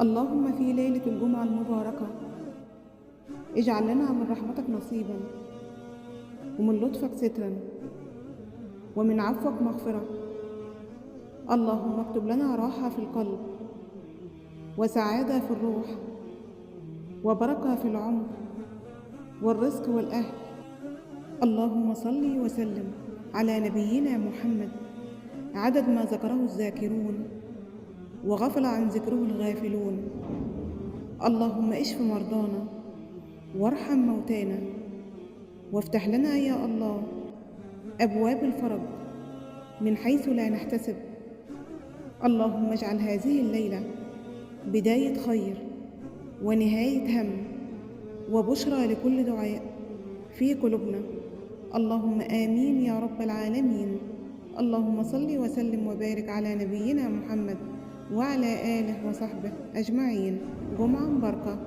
اللهم في ليلة الجمعة المباركة اجعل لنا من رحمتك نصيبا، ومن لطفك سترا، ومن عفوك مغفرة. اللهم اكتب لنا راحة في القلب، وسعادة في الروح، وبركة في العمر، والرزق والأهل. اللهم صل وسلم على نبينا محمد عدد ما ذكره الذاكرون وغفل عن ذكره الغافلون. اللهم اشف مرضانا، وارحم موتانا، وافتح لنا يا الله أبواب الفرج من حيث لا نحتسب. اللهم اجعل هذه الليلة بداية خير ونهاية هم وبشرى لكل دعاء في قلوبنا. اللهم آمين يا رب العالمين. اللهم صل وسلم وبارك على نبينا محمد وعلى آله وصحبه أجمعين. جمعة مباركة.